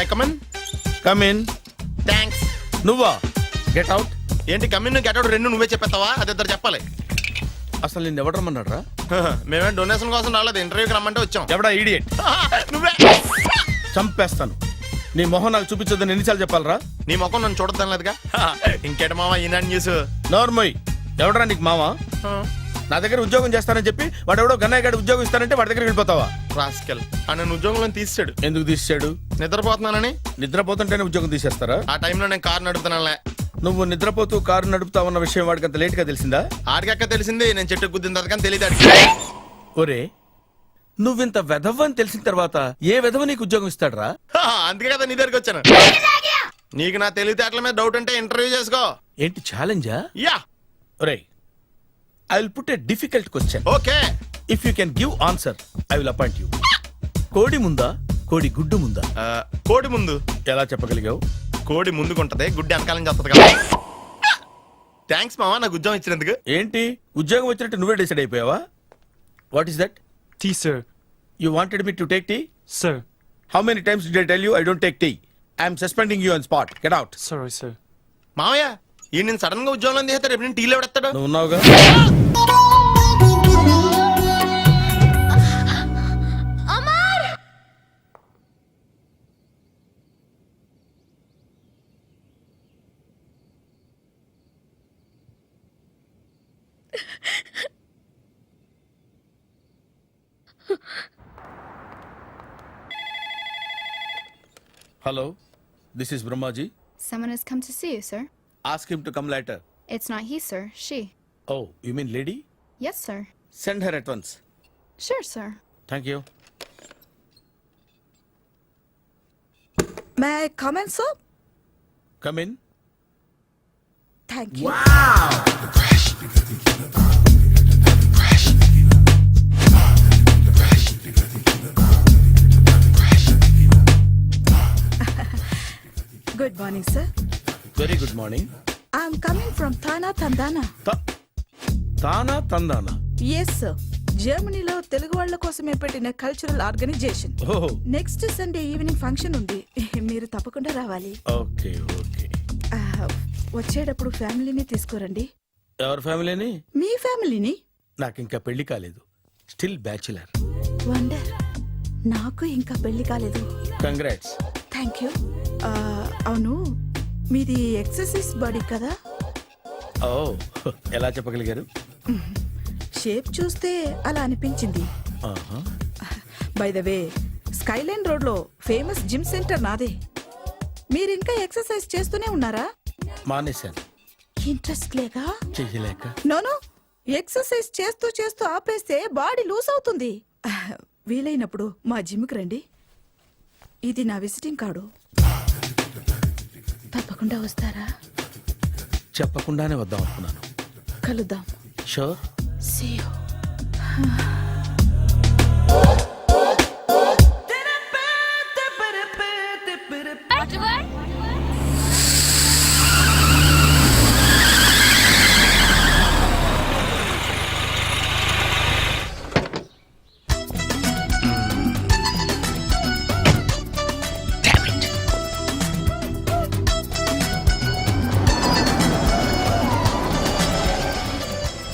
My come in. Come in. Thanks. నువ్వా? Get out. ఏంటి come in get out రెండు నువ్వే చెప్పేస్తావా? అది ఇద్దరు చెప్పాలి. అసలు నిన్ను ఎవడు రమ్మన్నాడు రా? మేమేం డొనేషన్ కోసం రాలేదు, ఇంటర్వ్యూకి రమ్మంటే వచ్చాం. ఎవడా ఈడియట్? నువ్వే. చంపేస్తాను. నీ మొహం నాకు చూపించొద్దని ఎన్నిసార్లు చెప్పాలరా? నీ ముఖం నన్ను చూడద్దాం లేదుగా. ఇంకేట మామ ఈనాడు న్యూస్. నోర్మోయ్. ఎవడరా నీకు మావా? నా దగ్గర ఉద్యోగం చేస్తానని చెప్పి వాడు ఎవడో గన్నయ్య గారి ఉద్యోగం ఇస్తానంటే వాడి దగ్గర వెళ్ళిపోతావా? రాస్కెల్. నన్ను ఉద్యోగంలో తీసాడు. ఎందుకు తీసాడు? నిద్రపోతున్నానని. నిద్రపోతుంటేనే ఉద్యోగం తీసేస్తారా? ఆ టైంలో నేను కారు నడుపుతున్నానులే. నువ్వు నిద్రపోతూ కారు నడుపుతావన్న విషయం వాడికి అంత లేట్ గా తెలిసిందా? ఆడికక్క తెలిసింది, నేను చెట్టు గుద్దిన తర్వాత కానీ తెలియదు. ఒరే, నువ్వింత వెధవని తెలిసిన తర్వాత ఏ వెధవ నీకు ఉద్యోగం ఇస్తాడరా? అందుకే కదా నీ దగ్గరికి వచ్చాను. నీకు నా తెలివితేటల మీద డౌట్ అంటే ఇంటర్వ్యూ చేసుకో. ఏంటి ఛాలెంజా? యా. ఒరే, I will put a difficult question. Okay. If you can give answer I will appoint you. కోడి ముందా, కోడి గుడ్డు ముందా? కోడి ముందు. ఎలా చెప్పగలిగావు? కోడి ముందుకుంటది, గుడ్డి వెనకాలం చేస్తుంది కదా. థ్యాంక్స్ మామా నాకు ఉద్యోగం ఇచ్చినందుకు. ఏంటి ఉద్యోగం వచ్చినట్టు నువ్వే డిసైడ్ అయిపోయావా? What is that? Tea, sir. You wanted me to take tea? Sir. How many times did I tell you I don't take tea? I am suspending you on spot. Get out. Sorry, sir. మామయ్య ఈ నేను sudden గా ఉద్యోగంలో తీస్తాడు, రేపు నేను టీలో పెడతాడు. నువ్వు ఉన్నావుగా? Hello, this is Brahmaji. Someone has come to see you, sir. Ask him to come later. It's not he, sir. She. Oh, you mean lady? Yes, sir. Send her at once. Sure, sir. Thank you. May I come in, sir? Come in. Thank you. Good morning, sir. Very good morning. I'm coming from Thana, Tandana. తానా తందానా? Yes, sir. జర్మనీలో తెలుగు వాళ్ళ కోసమే పెట్టిన cultural organisation. ఓహో. Next Sunday evening function ఉంది, మీరు తప్పకుండా రావాలి. Okay okay. వచ్చేటప్పుడు ఫ్యామిలీని తీసుకురండి. ఎవరి ఫ్యామిలీని? మీ ఫ్యామిలీని. నాకు ఇంకా పెళ్లి కాలేదు. Still bachelor. వండర్. నాకు ఇంకా పెళ్లి కాలేదు. కంగ్రాట్స్. Thank you. అవును, మీది ఎక్సర్సైజ్ బాడీ కదా? ఓ, ఎలా చెప్పగలిగారు? షేప్ చూస్తే అలా అనిపించింది. ఆహా. By the way, Skyline road లో ఫేమస్ జిమ్ సెంటర్ నాదే. మీరు ఇంకా ఎక్సర్సైజ్ చేస్తూనే ఉన్నారా? మానేశాను. ఇంట్రెస్ట్ లేగా? చెయ్యలేక. నోను, ఎక్సర్సైజ్ చేస్తూ చేస్తూ ఆపేస్తే బాడీ లూజ్ అవుతుంది. వీలైనప్పుడు మా జిమ్కి రండి. ఇది నా విజిటింగ్ కార్డు. తప్పకుండా వస్తారా? చెప్పకుండానే వద్దాం అనుకున్నాను. కలుద్దాం. షూర్. See you.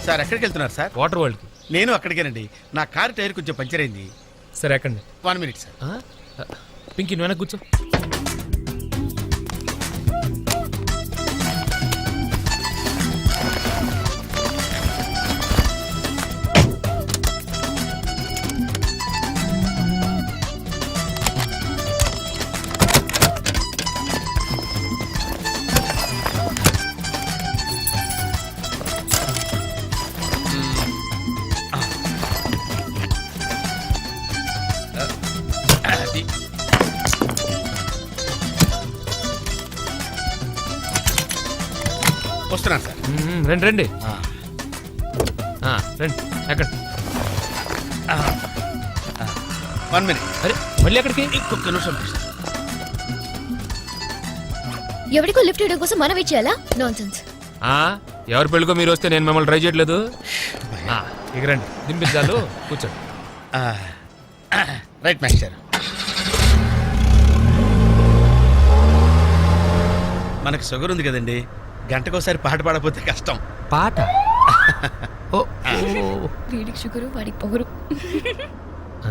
సార్ ఎక్కడికి వెళ్తున్నారు సార్? వాటర్ వరల్డ్ కి. నేను అక్కడికేనండి. నా కారు టైర్ కొంచెం పంచర్ అయింది. సరే ఎక్కండి. 1 minute సార్. పింకీ నువ్వు వెనక్కి కూర్చో. వస్తున్నాను సార్. రండి రండి. రండి ఎక్కడ? 1 minute. అరే మళ్ళీ ఎక్కడికి? ఇంకొక నిమిషం. ఎవరికో లిఫ్ట్ ఇవ్వడం కోసం మనం ఇచ్చేయాలా? నాన్సెన్స్. ఎవరి పెళ్ళికో మీరు వస్తే నేను మిమ్మల్ని ట్రై చేయట్లేదు. ఇక రండి, దింపించాలు, కూర్చోండి. Right master. మనకు షుగర్ ఉంది కదండి, గంటకోసారి పాట పాడకపోతే కష్టం. పాట ఓ వీడికి షుగరు వాడికి పొగరు.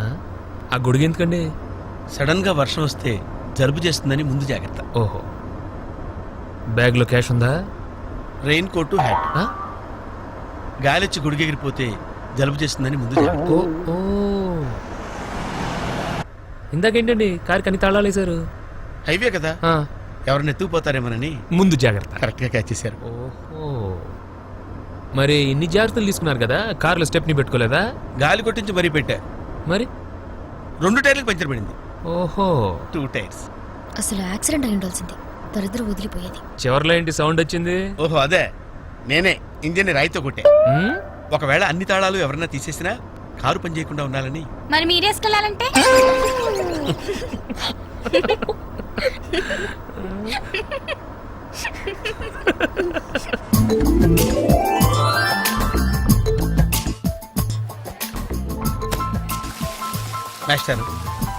ఆ? ఆ గొడుగు ఎందుకండి? సడన్ గా వర్షం వస్తే జలుబు చేస్తుందని ముందు జాగ్రత్త. ఓహో, బ్యాగ్లో క్యాష్ ఉందా? Rain coat, hat. ఆ? గాలిచ్చి గుడిగెగిరిపోతే జలుబు చేస్తుందని ముందు జాగ్రత్త. ఓ ఓ ఇందాకేంటండి కారు కని తాళాలు వేశారు? హైవే కదా, ఆ, ఎవరిని ఎత్తుకుపోతారేమోనని ముందు జాగ్రత్త. కరెక్ట్ గా క్యాచ్ చేశారు. ఓహో, మరి ఇన్ని జాగ్రత్తలు తీసుకున్నారు కదా, కారులో స్టెప్ని పెట్టుకోలేదా? గాలి కొట్టించి మరీ పెట్టా. మరి 2 టైర్లకు పంచర్ పడింది. ఓహో, 2 టైర్స్. అసలు యాక్సిడెంట్ అయి ఉండాల్సింది, దరిద్రం వదిలిపోయేది. చివర్లో ఏంటి సౌండ్ వచ్చింది? ఓహో అదే, నేనే ఇంజిన్ రాయితో కొట్టే. ఉమ్, ఒకవేళ అన్ని తాళాలు ఎవరన్నా తీసేసినా కారు పని చేయకుండా ఉండాలని. మరి మీరేసుకెళ్ళాలంటే మాస్టర్,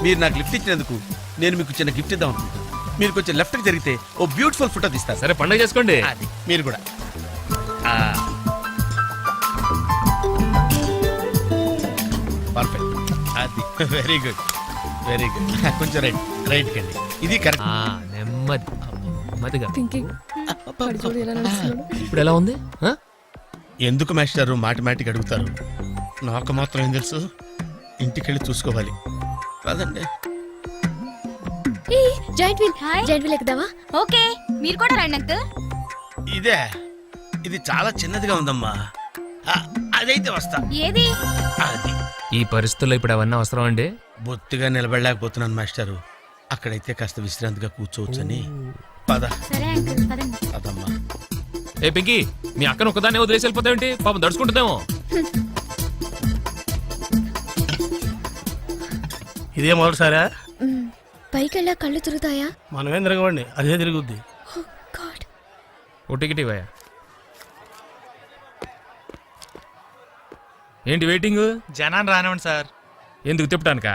మీరు నాకు లిఫ్ట్ ఇచ్చినందుకు నేను మీకు చిన్న గిఫ్ట్ ఇద్దాం అనుకుంటున్నాను. మీరు కొంచెం లెఫ్ట్కి జరిగితే ఓ బ్యూటిఫుల్ ఫోటో తీస్తారు. సరే పండగ చేసుకోండి. అది మీరు కూడా. పర్ఫెక్ట్. అది వెరీ గుడ్, వెరీ గుడ్. కొంచెం రైట్ కండి, ఇది కరెక్ట్. ఆ, నెమ్మది నెమ్మదిగా. థింకింగ్ ఇప్పుడు ఎలా ఉంది? ఆ? ఎందుకు మాస్టర్ మాటిమాటికి అడుగుతారు? నాకు మాత్రం ఏం తెలుసు, ఇంటికెళ్ళి చూసుకోవాలి. కాదండి, giant wheel, hi. Giant wheel ఎక్కుదామా? ఓకే, మీరు కూడా రండి అంకుల్. ఇదే, ఇది చాలా చిన్నదిగా ఉందమ్మా. అదైతే వస్తా. ఏది? అది ఈ పరిస్థితుల్లో ఇప్పుడు అవన్నీ అవసరం అండి? బొత్తిగా నిలబడలేకపోతున్నాను మాస్టారు. అక్కడైతే కాస్త విశ్రాంతిగా కూర్చోవచ్చని. పద సరే అంకుల్, పదండి. పదమ్మా. ఏ పింకీ, మీ అక్కను ఒకదాన్ని వదిలేసి వెళ్ళిపోతావేంటి? పాపం దడుచుకుంటుందేమో. ఇదే మొదటిసారా? పైకి వెళ్ళా కళ్ళు తిరుగుతాయా? మనమేం తిరగవండి, అదే తిరుగుద్ది. Oh God. ఓ టికెట్ ఇవ్వయా. ఏంటి వెయిటింగ్? జనాన్ని రానివ్వండి సార్. ఎందుకు తిప్పటానికా?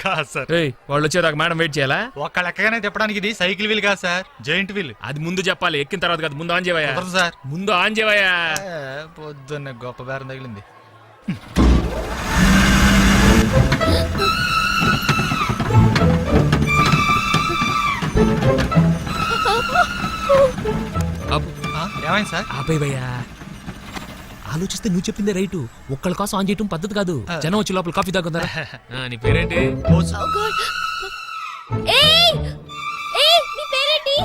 కాదు సార్, ఏయ్, వాళ్ళు వచ్చేదాకా మేడం వెయిట్ చేయాలా? ఒక్క లెక్కగానే తిప్పడానికి ఇది సైకిల్ వీల్ కాదు సార్, జైంట్ వీల్. అది ముందు చెప్పాలి, ఎక్కిన తర్వాత కాదు. ముందు ఆన్ చేయవయ్యా. కుదరదు సార్. ముందు ఆన్ చేయవయ్యా. పొద్దున్న గొప్ప బేరం తగిలింది. అబ్బో, ఏమైంది సార్? ఆపేవయ్యా. ఆలోచిస్తే నువ్వు చెప్పిందే రైటు. ఒక్కళ్ళ కోసం ఆన్ చేయటం పద్ధతి కాదు. జనం వచ్చి లోపల కాఫీ తాగుందా? నీ పేరేంటి? Oh God. ఏయ్! ఏయ్, నీ పేరేంటి?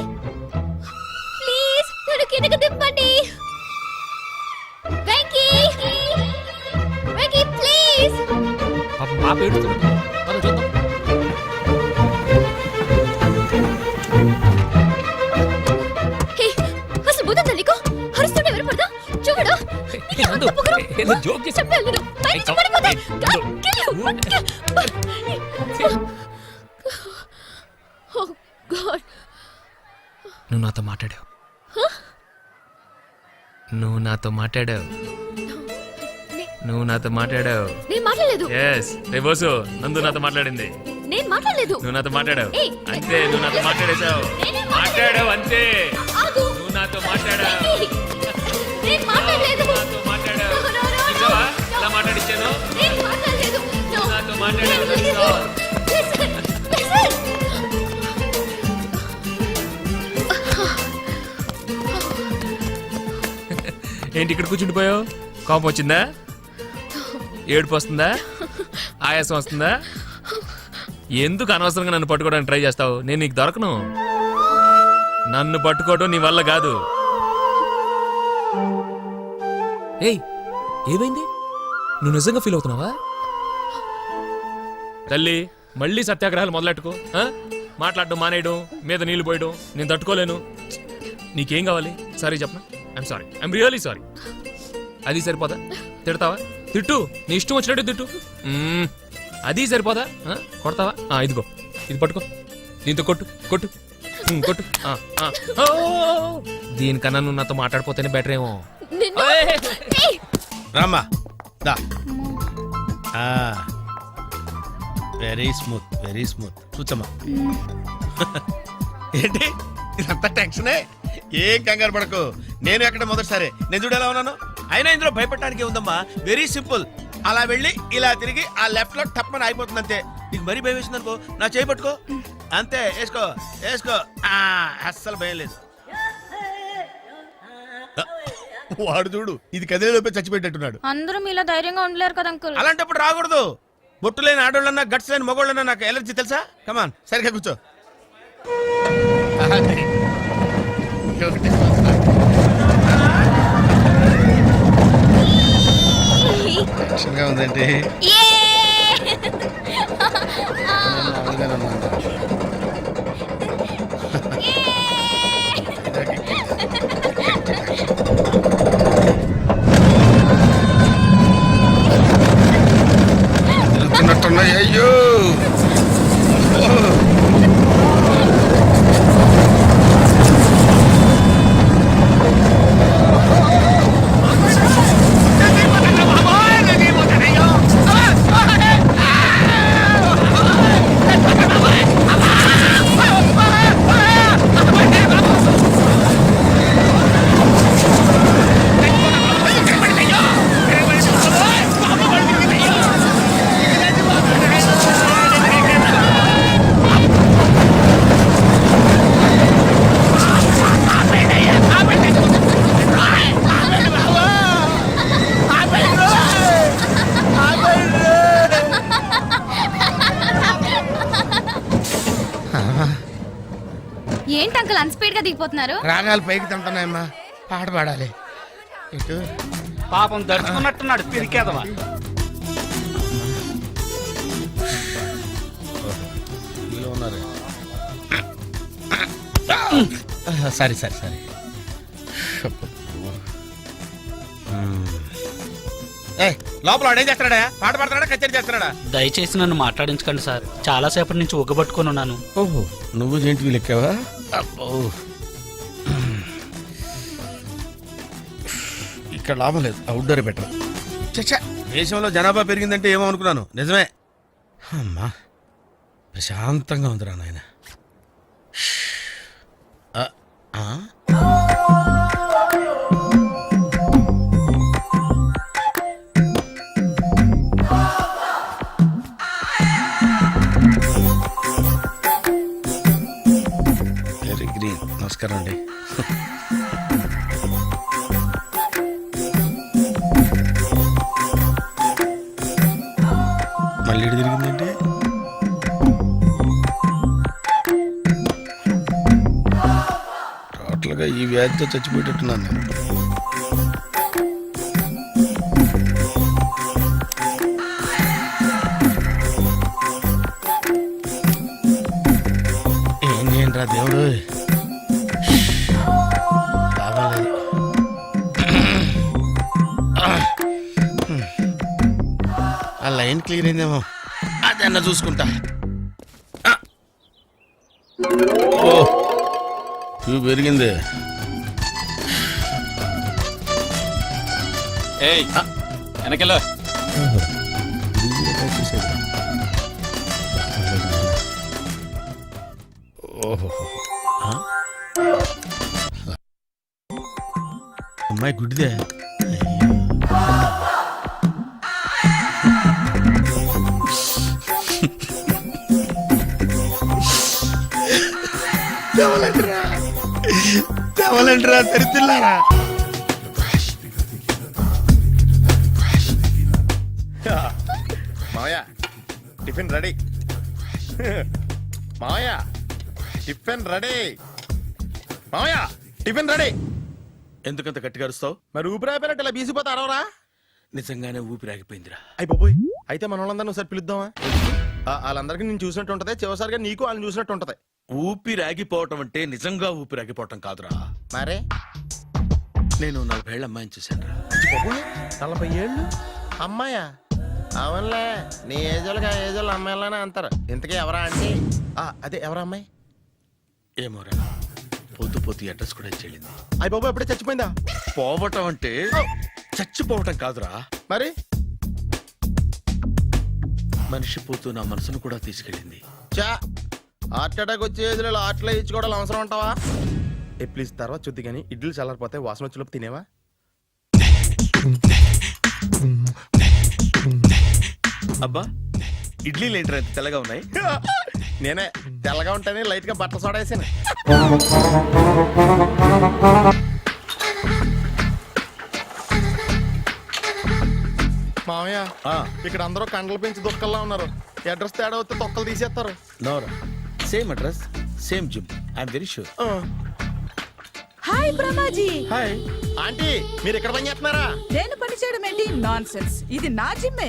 ప్లీజ్ నన్ను కిందకి దింపండి. వెంకీ! వెంకీ ప్లీజ్. పాపం పాప ఏడుస్తుంది. పద చూద్దాం. హే, అసలు బుద్ధుందా నీకు? అరుస్తుంటే ఎవరు పడదా? చూడు. నీకు అంత పొగరు? ఏదో జోక్ చేశా. చెప్పాలి నేను. పైనుంచి పడిపోతా. God, kill you. Oh God. నువ్వు నాతో మాట్లాడావు. నువ్వు నాతో మాట్లాడావు. నువ్వు నాతో మాట్లాడావు. నేను మాట్లాడలేదు. ఎస్, రేబోసు నందు నాతో మాట్లాడింది. నేను మాట్లాడలేదు. నువ్వు నాతో మాట్లాడావు. ఏయ్, అంతే, నువ్వు నాతో మాట్లాడేశావు. నేనే మాట్లాడావు అంతే. ఆగు. నువ్వు నాతో మాట్లాడావు. నేను మాట్లాడలేదు. నాతో మాట్లాడావు. No, no, no, no. చూసావా? ఎలా మాట్లాడించాను? నేను మాట్లాడలేదు. No. నాతో మాట్లాడావు. Listen, listen, listen. ఏంటి ఇక్కడ కూర్చుండిపోయావు? కోపం వచ్చిందా? ఏడుపు వస్తుందా? ఆయాసం వస్తుందా? ఎందుకు అనవసరంగా నన్ను పట్టుకోవడానికి ట్రై చేస్తావు? నేను నీకు దొరకను. నన్ను పట్టుకోవడం నీ వల్ల కాదు. ఏయ్, ఏమైంది? నువ్వు నిజంగా ఫీల్ అవుతున్నావా? తల్లి, మళ్ళీ సత్యాగ్రహాలు మొదలెట్టుకో. ఆ? మాట్లాడడం మానేయడం, మీద నీళ్లు పోయడం నేను తట్టుకోలేను. నీకేం కావాలి? సారీ చెప్పనా? I'm sorry, I'm really sorry. అది సరిపోదా? తిడతావా? తిట్టు, నీ ఇష్టం వచ్చినట్టు తిట్టు. అది సరిపోదా? కొడతావా? ఇదిగో, ఇది పట్టుకో, దీంతో కొట్టు కొట్టు కొట్టు. ఓ! దీనికన్నా నువ్వు నాతో మాట్లాడిపోతేనే బెటర్ ఏమో. నిన్ను- ఏయ్! రామ్మా, దా. Very smooth, very smooth. కూర్చోమ్మా. ఏంటి ఇదంతా టెన్షనే? ఏం కంగారు పడకు, నేను ఎక్కడ మొదటిసారి నేను చూడు ఎలా ఉన్నాను. అయినా ఇందులో భయపడడానికి ఉందమ్మా, వెరీ సింపుల్. అలా వెళ్ళి ఇలా తిరిగి ఆ లెఫ్ట్ లో టప్పని అయిపోతుంది అంతే. నీకు మరీ భయం వేసింది అనుకో, నా చేయి పట్టుకో అంతే, వేసుకో వేసుకో. అస్సలు భయం లేదు. వాడు చూడు, ఇది కదిలేలోపే చచ్చిపెట్టేట్టున్నాడు. అందరూ మీలో ధైర్యంగా ఉండలేరు కదా అంకుల్. అలాంటప్పుడు రాకూడదు. బొట్టు లేని ఆడోళ్ళన్నా గట్స్ లేని మగోళ్ళన్నా నాకు ఎలర్జీ తెలుసా. కమాన్ సరిగ్గా కూర్చో. టెన్షన్గా ఉందండి. తిరుగుతున్నట్టున్నాయి. అయ్యో ఏంటి అంకుల్ అన్స్పీడ్ గా దిగిపోతున్నారు? రాగాలు పైకి తింటున్నాయమ్మా, పాట పాడాలి. ఇటు పాపం దడుచుకున్నట్టున్నాడు పిరికేదవా. సరే సరే సరే. లోపల వాడు ఏం చేస్తున్నాడా? పాట పాడుతున్నాడా, కచేరీ చేస్తున్నాడా? దయచేసి నన్ను మాట్లాడించకండి సార్, చాలా సేపటి నుంచి ఉగ్గబట్టుకొని ఉన్నాను. ఓహో, నువ్వు జంటివి లెక్కావా? అబ్బో, ఇక్కడ లాభం లేదు, అవుట్డోర్ బెటర్. చచ్చా, దేశంలో జనాభా పెరిగిందంటే ఏమో అనుకున్నాను, నిజమే. అమ్మా ప్రశాంతంగా ఉందిరా నాయన. Very green. నమస్కారం అండి. మళ్ళీ ఇటు తిరిగిందండి. టోటల్గా ఈ వ్యాధితో చచ్చిపోయేటట్టున్నాను నేను. ఏం చేయండిరా దేవుడు, బాగాలేదు. ఆ లైన్ క్లియర్ అయిందేమో, అదన్న చూసుకుంటా. ఓ ట్యూబ్ పెరిగింది. వెనకెళ్ళ ఓహో, అమ్మాయి గుడ్డిదే. తెవలంటరా తెరిపిల్లారా. మావయ్య టిఫిన్ రెడీ. మావయ్య టిఫిన్ రెడీ. మావయ్య టిఫిన్ రెడీ. ఎందుకంత గట్టిగా అరుస్తావు? మరి ఊపిరి అయిపోయినట్టు ఇలా బీసిపోతే అరవరా? నిజంగానే ఊపిరాగిపోయిందిరా. అయిపోయి అయితే మన వాళ్ళందరినీ ఒకసారి పిలుద్దామా? వాళ్ళందరికీ నేను చూసినట్టు ఉంటది, చివరిసారిగా నీకు వాళ్ళని చూసినట్టు ఉంటది. ఊపిరాగిపోవటం అంటే నిజంగా ఊపిరాగిపోవటం కాదురా. మరే నేను 40 ఏళ్ళ అమ్మాయిని చూశానురా. 40 ఏళ్ళు అమ్మాయా? అవునులే, నీ ఏజోళ్ళకి ఆ ఏజోళ్ళు అమ్మాయిలానే అంటారు. ఇంతకీ ఎవరా అంటే అదే ఎవరా అమ్మాయి? ఏమోరా, పొద్దు పొద్దు అడ్రస్ కూడా చెల్లింది. అయ్యి బాబు ఎప్పుడే చచ్చిపోయిందా? పోవటం అంటే చచ్చిపోవటం కాదురా, మరి మనిషి పోతూ నా మనసును కూడా తీసుకెళ్ళింది. చా హార్ట్ అటాక్ వచ్చే ఏజ్లో ఆటలో ఇచ్చుకోవడం అవసరం అంటావా? ఏ ప్లీజ్ తర్వాత చూద్ది కానీ ఇడ్లీ చల్లారిపోతే వాసన వచ్చేలోపు తినేవా? అబ్బా ఇడ్లీలు ఏంటి అంత తెల్లగా ఉన్నాయి? నేనే తెల్లగా ఉంటానే లైట్ గా బట్టలు సోడా వేసాను. మామయ్య ఇక్కడ అందరూ కండలు పెంచి దుక్కల్లా ఉన్నారు. అడ్రస్ తేడా వస్తే తొక్కలు తీసేస్తారు. నోరా same address same gym I'm very sure. Hi Brahmaji. Hi aunty, మీరు ఇక్కడ పని చేస్తున్నారా? నేను పని చేయడం ఏంటి? Nonsense. ఇది నా జిమ్మే.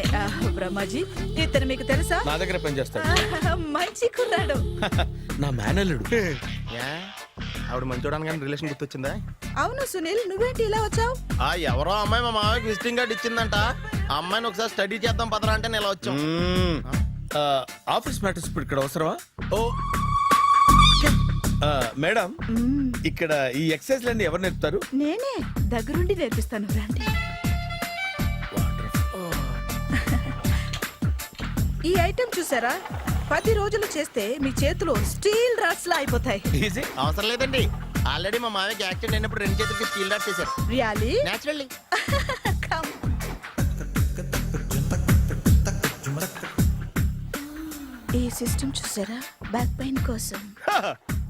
బ్రహ్మాజీ ఇతను మీకు తెలుసా? నా దగ్గర పని చేస్తాడు. మంచి కుర్రాడు. నా మేనల్లుడు. ఏ? ఆవిడ మంచి చూడడానికి రిలేషన్ గుర్తొచ్చిందా? అవును సునీల్, నువ్వేంటి ఇలా వచ్చావు? ఎవరో అమ్మాయి మా మామయ్యకి విజిటింగ్ కార్డు ఇచ్చిందంట. ఆ అమ్మాయిని ఒకసారి స్టడీ చేద్దాం పదరా అంటే నేను ఇలా వచ్చాం. ఆఫీస్ మ్యాటర్స్ ఇప్పుడు ఇక్కడ అవసరమా? ఓ మేడం, ఇక్కడ ఈ ఎక్సర్సైజ్ లన్నీ ఎవరు నేర్పుతారు? నేనే దగ్గరుండి నేర్పిస్తాను, రండి. ఈ ఐటెం చూసారా? 10 రోజులు చేస్తే మీ చేతులు స్టీల్ రాట్స్ లా అయిపోతాయి. ఈజీ, అవసరం లేదండి. ఆల్రెడీ మా మామయ్యకి యాక్సిడెంట్ అయినప్పుడు 2 చేతులకి స్టీల్ డాట్ చేశారు. రియాలీ? నేచురల్లీ. ఈ సిస్టమ్ చూసారా? బ్యాక్ పెయిన్ కోసం.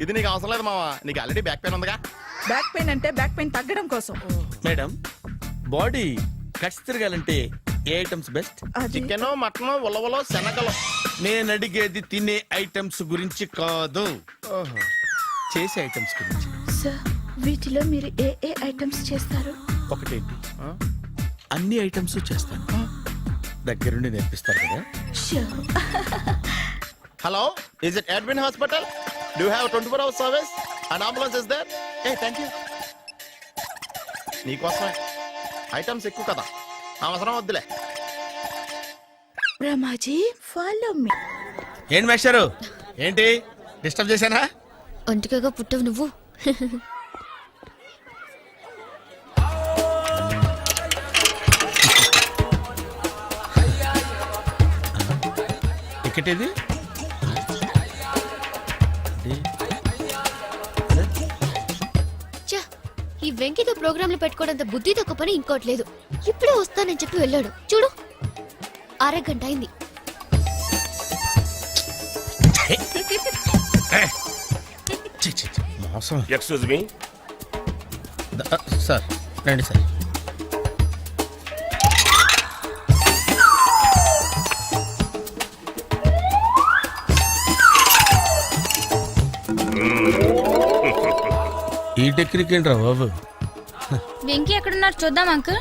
ఇది నీకు అవసరం లేదు మావా, నీకు ఆల్రెడీ బ్యాక్ పెయిన్ ఉందిగా. బ్యాక్ పెయిన్ అంటే బ్యాక్ పెయిన్ తగ్గడం కోసం. మేడం, బాడీ కట్స్ తిరగాలంటే ఏ ఐటమ్స్ బెస్ట్? అది చికెన్, మటన్, ఉలవలో, శనగలు. నేను అడిగేది తినే ఐటమ్స్ గురించి కాదు, చేసే ఐటమ్స్ గురించి. సార్, వీటిలో మీరు ఏ ఏ ఐటమ్స్ చేస్తారు? ఒకటేంటి, అన్ని ఐటమ్స్ చేస్తాను. దగ్గరుండి నేర్పిస్తారు కదా. Sure. Hello, is it admin hospital? Do have 24 hours service? And ambulance is there? ఏ థ్యాంక్ యూ. నీకోసమే. ఐటమ్స్ ఎక్కువ కదా, అవసరం వద్దులే. Brahmaji, follow me. ఏంటి మేస్టారు, ఏంటి డిస్టర్బ్ చేశానా? ఒంటికగా పుట్టవు నువ్వు. టికెట్ ఇది? ఛ, ఈ వెంకితో ప్రోగ్రాంలు పెట్టుకోవడంత బుద్ధి తక్కువ పని ఇంకోటి లేదు. ఇప్పుడే వస్తానని చెప్పి వెళ్ళాడు. చూడు, అరగంట అయింది. మోసం. Excuse me. సార్ రండి సార్. ఈ టెక్నిక్ ఏంట్రా బాబు? వెంకీ ఎక్కడున్నారు చూద్దాం అంకుల్.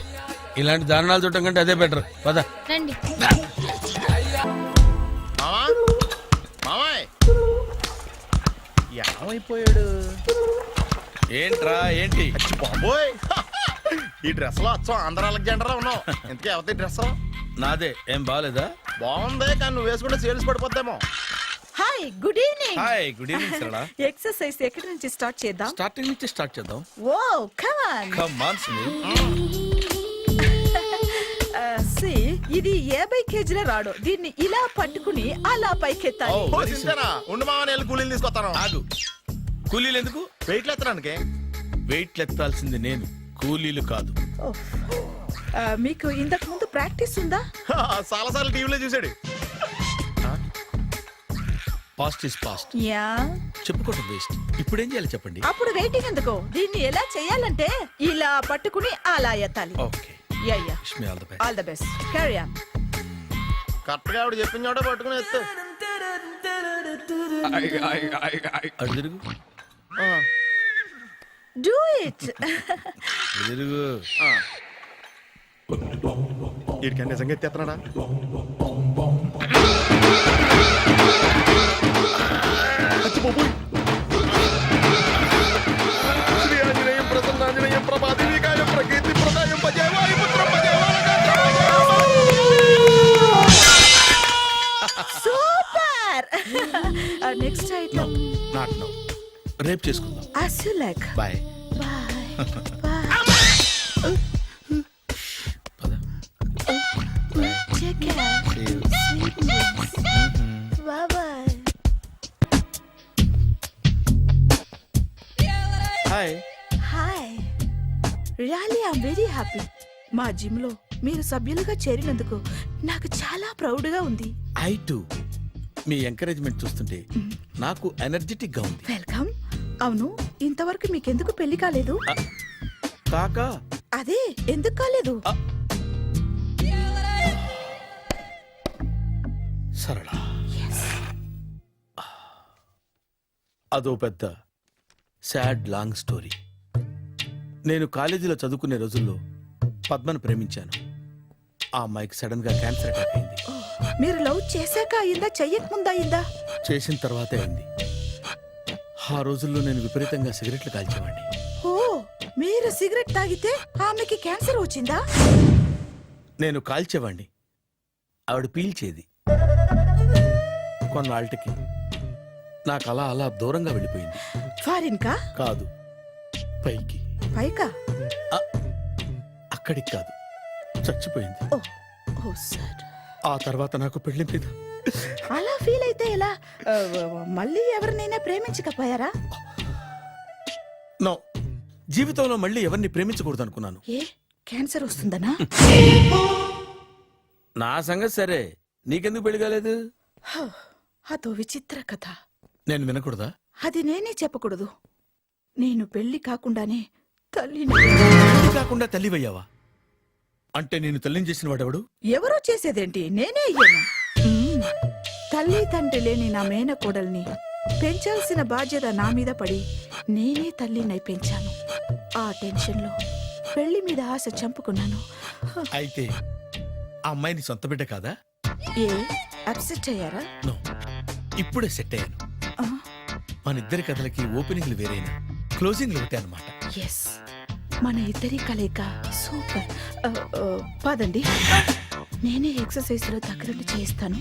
ఇలాంటి దారుణాలు చూడటం కంటే అదే బెటర్. పద రండి. మావా, మావాయ్ ఏమైపోయాడు? ఏంట్రా ఏంటి? అచ్చి బాబోయ్, ఈ డ్రెస్ లో అచ్చం ఆంధ్ర అలెగ్జాండర్ ఉన్నావు. ఇంతకీ ఎవరి డ్రెస్? నాదే. ఏం బాగాలేదా? బాగుంది, కానీ నువ్వు వేసుకుంటే సేల్స్ పడిపోద్దేమో. Hi, good evening. Hi, good evening Sarala. Exercise ఎక్కడి నుంచి స్టార్ట్ చేద్దాం? స్టార్టింగ్ నుంచి స్టార్ట్ చేద్దాం. Oh come on. Come on Sunil. See, ఇది 50 కేజీల రాడు. దీన్ని ఇలా పట్టుకుని అలా పైకెత్తాలి. Oh. ఓ, సింతేనా? ఉండు మావా, నేను కూలీలు తీసుకొస్తాను. ఆగు. కూలీలు ఎందుకు? వెయిట్లు ఎత్తడానికి. వెయిట్ ఎత్తాల్సింది నేను, కూలీలు కాదు. ఓఫ్. మీకు ఇంతకు ముందు ప్రాక్టీస్ ఉందా? చాలా సార్లు టీవీలో చూసాడు. Past is past. యా. చెప్పుకోవటం వేస్ట్. ఇప్పుడు ఏం చేయాలి చెప్పండి. అప్పుడు వెయిటింగ్ ఎందుకు? దీన్ని ఎలా చేయాలంటే ఇలా పట్టుకుని అలా ఎత్తాలి. Okay, yeah yeah. Wish me all the best. All the best. Carry on. Correct గా ఆవిడ చెప్పిన చోట పట్టుకుని ఎత్తు. అటు తిరుగు. Do it. ఇటు తిరుగు. వీడికి నిజంగా ఎత్తేస్తున్నాడా? అచ్చి బాబోయ్. శ్రీ ఆంజనేయం ప్రసన్నాంజనేయం ప్రభాదేవికాయం ప్రకీర్తి ప్రదాయం భజే వాయుపుత్రం భజే super. Next item. Not now, రేపు చేసుకుందాం. As you like. Bye. Bye. Bye. పద. Take care. See you. Sweet dreams. Bye bye. Hi. Really I'm very happy. మా జిమ్ లో మీరు సభ్యులుగా చేరినందుకు నాకు చాలా ప్రౌడ్ గా ఉంది. ఐ టు మీ ఎంకరేజ్మెంట్ చూస్తుంటే నాకు ఎనర్జెటిక్ గా ఉంది. వెల్కమ్. అవును, ఇంతవరకు మీకెందుకు పెళ్లి కాలేదు? కాకా అదే ఎందుకు కాలేదు? సరళ, అదో పెద్ద సాడ్ లాంగ్ స్టోరీ. నేను కాలేజీలో చదువుకునే రోజుల్లో పద్మను ప్రేమించాను. ఆ అమ్మాయికి సడన్ గా క్యాన్సర్ అటాక్ అయింది. మీరు లవ్ చేశాక అయిందా, చెయ్యక ముందా అయిందా? చేసిన తర్వాతే అయింది. ఆ రోజుల్లో నేను విపరీతంగా సిగరెట్లు కాల్చేవాడిని. ఓ, మీరు సిగరెట్ తాగితే ఆమెకి క్యాన్సర్ వచ్చిందా? నేను కాల్చేవాణ్ణి, ఆవిడ పీల్చేది. కొన్నాళ్ళకి నాకు అలా అలా దూరంగా వెళ్ళిపోయింది. ఫారిన్ కా? కాదు, పైకి. పైకా? అక్కడికి కాదు, చచ్చిపోయింది. ఓ ఓ సార్. ఆ తర్వాత నాకు పెళ్లి మీద అలా ఫీల్ అయితే ఎలా? మళ్ళీ ఎవరినైనా ప్రేమించకపోయారా? నో, జీవితంలో మళ్ళీ ఎవరిని ప్రేమించకూడదు అనుకున్నాను. ఏ, క్యాన్సర్ వస్తుందనా? నా సంగతి సరే, నీకెందుకు పెళ్లి కాలేదు? అదో విచిత్ర కథ. నేను వినకూడదా? అది నేనే చెప్పకూడదు. నేను పెళ్లి కాకుండానే తల్లిని. పెళ్లి కాకుండా తల్లివయ్యావా? అంటే నేను తల్లిని చేసిన వాడెవడు? ఎవరో చేసేదేంటి, నేనే అయ్యాను. తల్లి తండ్రి లేని నా మేనకోడల్ని పెంచాల్సిన బాధ్యత నా మీద పడి నేనే తల్లినై పెంచాను. ఆ టెన్షన్లో పెళ్లి మీద ఆశ చంపుకున్నాను. అయితే ఆ అమ్మాయిని సొంత బిడ్డ కాదా? ఏ, అప్సెట్ అయ్యారా? నో, ఇప్పుడే సెట్ అయ్యాను. ఆ, మన ఇద్దరి కథలకి ఓపెనింగ్లు వేరైనా క్లోజింగ్లు ఒకటే అనమాట. ఎస్, మన ఇద్దరి కలయిక సూపర్. పదండి, నేనే ఎక్సర్సైజ్ లో దగ్గరుండి చేయిస్తాను.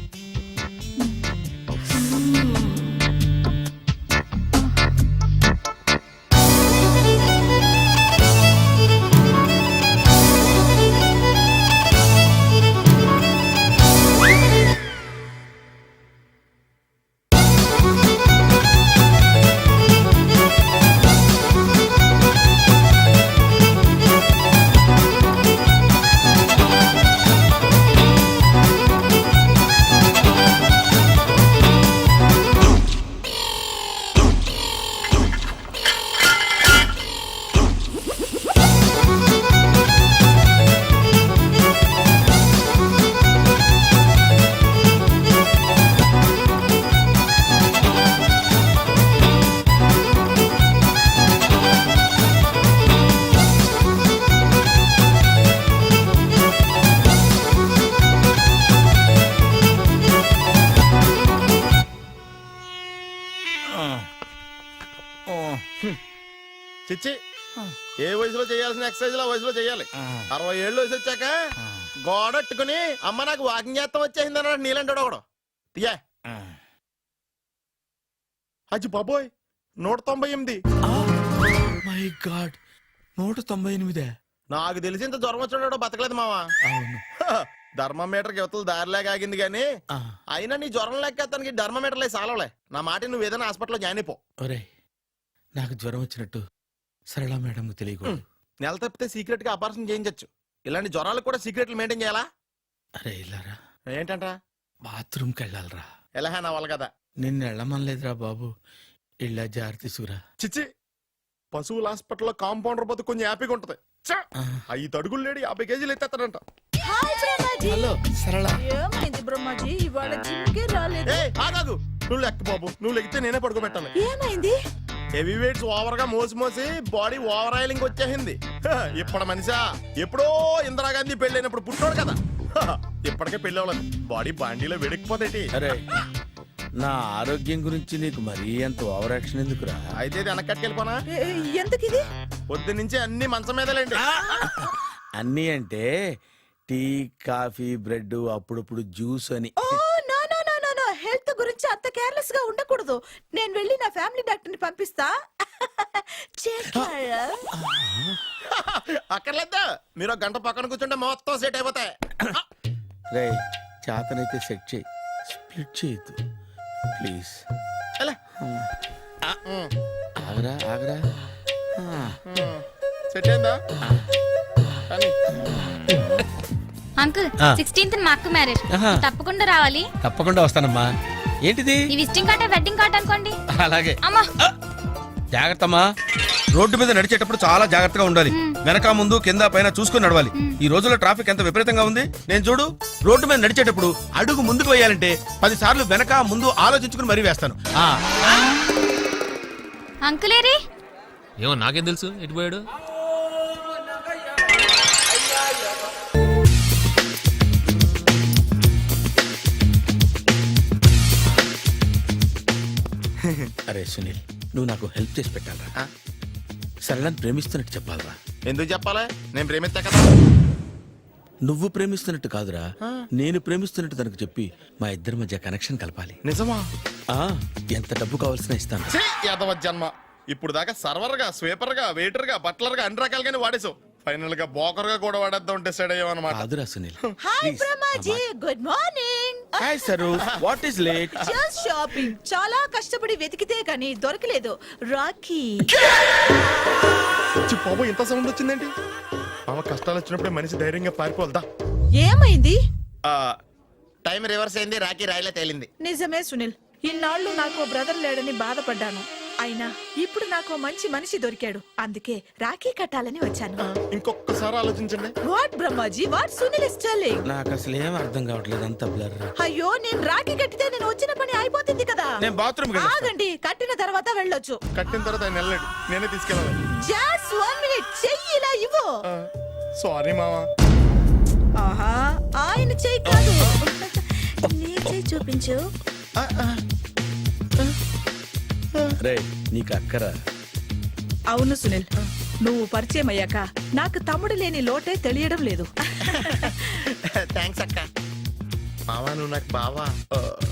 చిచ్చి, ఏ వయసులో చేయాల్సిన ఎక్సర్సైజ్ ఆ వయసులో చేయాలి. 60 ఏళ్ళు వయసు వచ్చాక గోడట్టుకుని అమ్మ నాకు వాకింగ్ చేస్తాం వచ్చేసింది అన్నాడు నీలంటాడు ఒకడు. తీయా అచ్చి బాబోయ్, 198. My God, 198. నాకు తెలిసి ఇంత జ్వరం వచ్చాడో బతకలేదు మావా. అవును. ధర్మమీటర్ యువతలు దారిలాగా ఆగింది గానీ అయినా నీ జ్వరం లెక్క అతనికి ధర్మమీటర్లే సాలవలే. నా మాట నువ్వు ఏదైనా హాస్పిటల్లో జాయిన్ అయిపో. ఒరే, నాకు జ్వరం వచ్చినట్టు సరళ మేడం తెలియకూడదు. నెల తప్పితే సీక్రెట్ గా ఆపరేషన్ చేయించచ్చు. ఇలాంటి జ్వరాలకు కూడా సీక్రెట్లు మెయింటైన్ చేయాలా? అరే ఇల్లారా, ఏంటంటరా? బాత్రూమ్కి వెళ్ళాలరా. ఎలా నా వాళ్ళ కదా. నిన్ను వెళ్ళమనలేదురా బాబు, ఇళ్ళ జారి తీసుకురా. చిచ్చి, పశువుల హాస్పిటల్లో కాంపౌండర్ పోతే కొంచెం హ్యాపీగా ఉంటది. 5 అడుగులు లేడి 50 కేజీలు ఎత్తేస్తాడంట. హలో సరళ. ఏమైంది బ్రహ్మాజీ, ఇవాళ జిమ్కే రాలేదు? ఆగాదు, నువ్వు లెక్క బాబు. నువ్వు లెక్కితే నేనే పడుకోబెట్టాలి. ఏమైంది? హెవీ వెయిట్స్ ఓవర్ గా మోసి మోసి బాడీ ఓవర్ ఆయిలింగ్ వచ్చేసింది. ఇప్పుడు మనిషా ఎప్పుడో ఇందిరాగాంధీ పెళ్ళైనప్పుడు పుట్టాడు కదా, ఇప్పటికే పెళ్ళి అవ్వలేదు. బాడీ బాండీలో వెడికిపోతేటి. అరే, నా ఆరోగ్యం గురించి నీకు మరీ అంత ఓవర్ యాక్షన్ ఎందుకురా? అయితే ఇది వెనక్కట్టుకెళ్ళిపోనా? ఎందుకు ఇది? పొద్దు నుంచి అన్ని మంచం మీదలేండి. అన్నీ అంటే టీ, కాఫీ, బ్రెడ్, అప్పుడప్పుడు జ్యూస్ అని. Oh no no no no no, health గురించి అంత కేర్లెస్ గా ఉండకూడదు. నేను వెళ్ళి నా ఫ్యామిలీ డాక్టర్ ని పంపిస్తా. అక్కర్లేదు, మీరు 1 గంట పక్కన కూర్చుంటే మొత్తం సెట్ అయిపోతాయి. రే, చేతనైతే సెట్ చేయి, స్ప్లిట్ చేయొద్దు ప్లీజ్. ఎలా? ఆగరా ఆగరా. సెట్ అయిందా కానీ అంకుల్ ఆ. 16th మా అక్క మ్యారేజ్ ఆహా. తప్పకుండా రావాలి. తప్పకుండా వస్తానమ్మా. ఏంటిది? ఈ విజిటింగ్ కార్డ్ వెడ్డింగ్ కార్డ్ అనుకోండి. అలాగే. అమ్మా జాగ్రత్తమ్మా. రోడ్డు మీద నడిచేటప్పుడు చాలా జాగ్రత్తగా ఉండాలి. వెనక ముందు కింద పైన చూసుకుని నడవాలి. ఈ రోజుల్లో ట్రాఫిక్ ఎంత విపరీతంగా ఉంది. నేను చూడు, రోడ్డు మీద నడిచేటప్పుడు అడుగు ముందుకు వేయాలంటే 10 సార్లు వెనక ముందు ఆలోచించుకుని మరీ వేస్తాను. అంకుల్ ఏరి ఏమో నాకేం తెలుసు ఎటు పోయాడు. అరే సునీల్, నువ్వు నాకు హెల్ప్ చేసి పెట్టాలరా. సరళని ప్రేమిస్తున్నట్టు చెప్పాలరా. ఎందుకు చెప్పాలి? నేను ప్రేమిస్తా కదా. నువ్వు ప్రేమిస్తున్నట్టు కాదురా, నేను ప్రేమిస్తున్నట్టు తనకు చెప్పి మా ఇద్దరి మధ్య కనెక్షన్ కలపాలి. నిజమా? ఆ, ఎంత డబ్బు కావాల్సిన ఇస్తాను. ఛీ, యాదవ జన్మ. ఇప్పుడు దాకా సర్వర్ గా, స్వీపర్ గా, వెయిటర్ గా, బట్లర్ గా అన్ని రకాలుగానే వాడేసావు. ఫైనల్ గా బోకర్ గా కూడా వాడేద్దాం డిసైడ్ అయ్యావు అనమాట. కాదురా Sunil. Hi Brahmaji, good morning. Hi sir, what is late? Just shopping. చాలా కష్టపడి వెతికితే కానీ దొరకలేదు. రాఖీ. బాబు ఇంత సౌండ్ వచ్చిందేంటి? మామ కష్టాలు వచ్చినప్పుడే మనిషి ధైర్యంగా పారిపోవద్దా. ఏమైంది? టైం రివర్స్ అయింది, రాఖీ రాయిలా తేలింది. నిజమే సునీల్, ఇన్నాళ్ళు నాకు బ్రదర్ లేడని బాధపడ్డాను. అయినా ఇప్పుడు నాకు మంచి మనిషి దొరికాడు. అందుకే రాఖీ కట్టాలని వచ్చాను. ఇంకొకసారి ఆలోచించండి. What Brahmaji, what Sunil is telling? నాకు అసలు ఏం అర్థం కావట్లేదు, అంత బ్లర్. అయ్యో, నేను రాఖీ కట్టితే నేను వచ్చిన పని అయిపోతుంది కదా. నేను బాత్రూమ్ ఆగండి, కట్టిన తర్వాత వెళ్ళొచ్చు. కట్టిన తర్వాత ఆయన వెళ్ళాడు, నేనే తీసుకెళ్ళాలి. జస్ట్ 1 మినిట్, చెయ్యి ఇలా ఇవ్వు. సారీ మామా. ఆహా, ఆయన చెయ్యి కాదు, నీ చెయ్యి చూపించు. రే, నీకు అక్కరా? అవును సునీల్, నువ్వు పరిచయం అయ్యాక నాకు తమ్ముడు లేని లోటే తెలియడం లేదు. థ్యాంక్స్ అక్క. మామా నువ్వు నాకు బావా.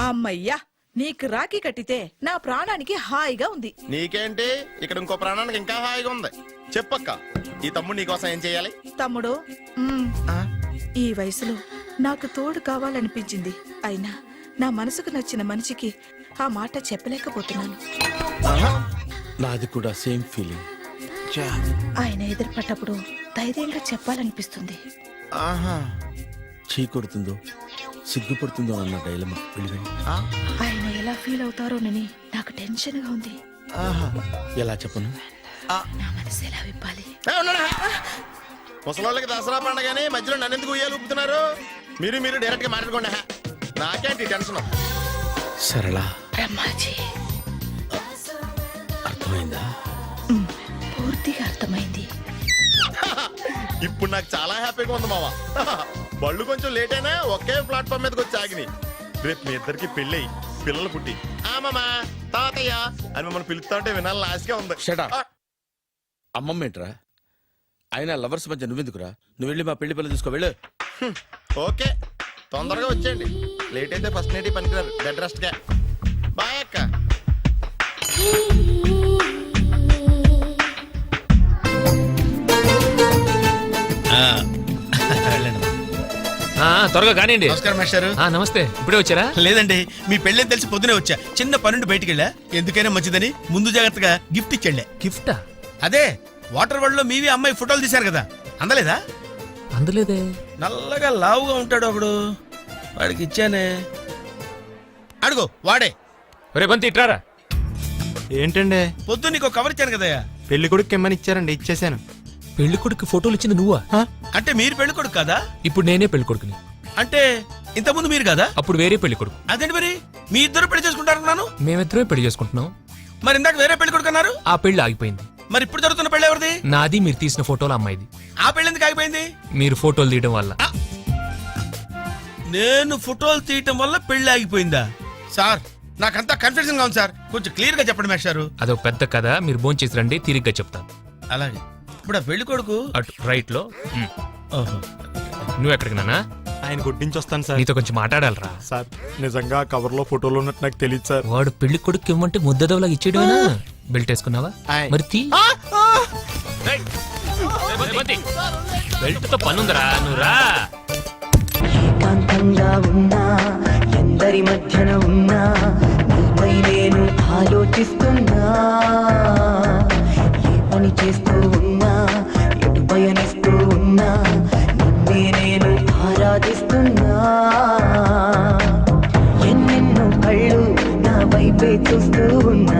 అమ్మయ్యా, నీకు రాఖీ కట్టితే నా ప్రాణానికి హాయిగా ఉంది. నీకేంటి, ఇక్కడ ఇంకో ప్రాణానికి ఇంకా హాయిగా ఉంది. చెప్పక్క, ఈ తమ్ముడు నీకోసం ఏం చేయాలి? తమ్ముడు, ఈ వయసులో నాకు తోడు కావాలనిపించింది. అయినా నా మనసుకు నచ్చిన మనిషికి ఆ మాట చెప్పలేకపోతున్నాను. నాది కూడా సేమ్ ఫీలింగ్. ఆయన ఎదురుపడ్డప్పుడు ధైర్యంగా చెప్పాలనిపిస్తుంది. చీ కొడుతుందో సిగ్గుపడుతుందో అన్న డైలమా. ఆయన ఎలా ఫీల్ అవుతారోనని నాకు టెన్షన్ గా ఉంది. ఎలా చెప్పను? నా మనసు ఎలా విప్పాలి? ముసలోళ్ళకి దసరా పండగని మధ్యలో నన్ను ఎందుకు ఉయ్యాలు ఊపుతున్నారు? మీరు డైరెక్ట్ గా మాట్లాడుకోండి. నాకేంటి టెన్షన్? సరళ, బ్రహ్మాజీ, అర్థమైందా? పూర్తిగా అర్థమైంది. ఇప్పుడు నాకు చాలా హ్యాపీగా ఉంది మావా. బళ్ళు కొంచెం లేట్ అయినా ఒకే ప్లాట్ఫామ్ మీదకి వచ్చి ఆగినాయి. రేపు మీ ఇద్దరికి పెళ్ళి పిల్లలు పుట్టి మామా తాతయ్య అని మమ్మల్ని పిలుస్తా ఉంటే వినాలని ఆశగా ఉంది. Shut up. అమ్మమ్మ ఏంట్రా? అయినా లవర్స్ మధ్య నువ్వెందుకురా? నువ్వు వెళ్ళి మా పెళ్లి పిల్లలు తీసుకో, వెళ్ళు. ఓకే, తొందరగా వచ్చేయండి. లేట్ అయితే ఫస్ట్ నైట్ పనికిరారు. బెడ్ రెస్ట్ గా. బాయ్ అక్క. త్వరగా కానివ్వండి. నమస్కారం మాస్టారు. నమస్తే. ఇప్పుడే వచ్చారా? లేదండి, మీ పెళ్ళని తెలిసి పొద్దునే వచ్చా. చిన్న పనుండి బయటికి వెళ్ళా. ఎందుకైనా మంచిదని ముందు జాగ్రత్తగా గిఫ్ట్ ఇచ్చాళ్లే. గిఫ్టా? అదే వాటర్ వరల్డ్ లో మీవి అమ్మాయి ఫోటోలు తీశారు కదా, అందలేదా? అందులేదే. నల్లగా లావుగా ఉంటాడు ఒకడు, వాడికి ఇచ్చానే. అడుగు, వాడే. రే బంతి ఇట్రారా. ఏంటండి? పొద్దు నీకు కవర్ ఇచ్చాను కదయ్యా. పెళ్లి కొడుకు ఇమ్మని ఇచ్చారండి, ఇచ్చేసాను. పెళ్లి కొడుకు ఫోటోలు ఇచ్చింది నువ్వా? అంటే మీరు పెళ్లి కొడుకు కదా? ఇప్పుడు నేనే పెళ్లి కొడుకుని. అంటే ఇంతకుముందు మీరు కదా? అప్పుడు వేరే పెళ్లి కొడుకు. అదేంటి మరి మీ ఇద్దరు పెళ్లి చేసుకుంటారనుకున్నాను. మేమిద్దరమే పెళ్లి చేసుకుంటున్నాం. మరి ఇందాక వేరే పెళ్లి కొడుకు అన్నారు. ఆ పెళ్లి ఆగిపోయింది. మరి ఇప్పుడు జరుగుతున్న పెళ్లి ఎవరిది? నాది. మీరు తీసిన ఫోటోలు అమ్మాయిది. ఆ పెళ్లి ఎందుకు ఆగిపోయింది? మీరు ఫోటోలు తీయడం వల్ల. నేను ఫోటోలు తీయటం వల్ల పెళ్లి ఆగిపోయిందా? సార్, నాకంతా కన్ఫ్యూజన్ గా ఉంది సార్, కొంచెం క్లియర్ గా చెప్పండి మాస్టారు. అదొక పెద్ద కథ. మీరు భోంచేసి రండి, తిరిగ్గా చెప్తాను. అలాగే. ఇప్పుడు ఆ పెళ్లి కొడుకు అటు రైట్ లో. ఓహో. నువ్వు ఎక్కడికి నాన్నా? ఆయన గుడ్డించి వస్తాను సార్. నీతో కొంచెం మాట్లాడాలరా. సార్, నిజంగా కవర్ లో ఫోటోలు ఉన్నట్టు నాకు తెలియదు సార్. వాడు పెళ్లి కొడుకు ఇవ్వమంటే ముద్దదవలాగా ఇచ్చేయడమేనా? బెల్ట్ వేసుకున్నావా? మరి తీ. బెల్ట్ తో పనుందరా, నువ్వు రా. ఏకాంతంగా ఉన్నా, ఎందరి మధ్యన ఉన్నా, నీపై నేను ఆలోచిస్తున్నా. ఏ పని చేస్తూ ఉన్నా, ఇస్తున్నా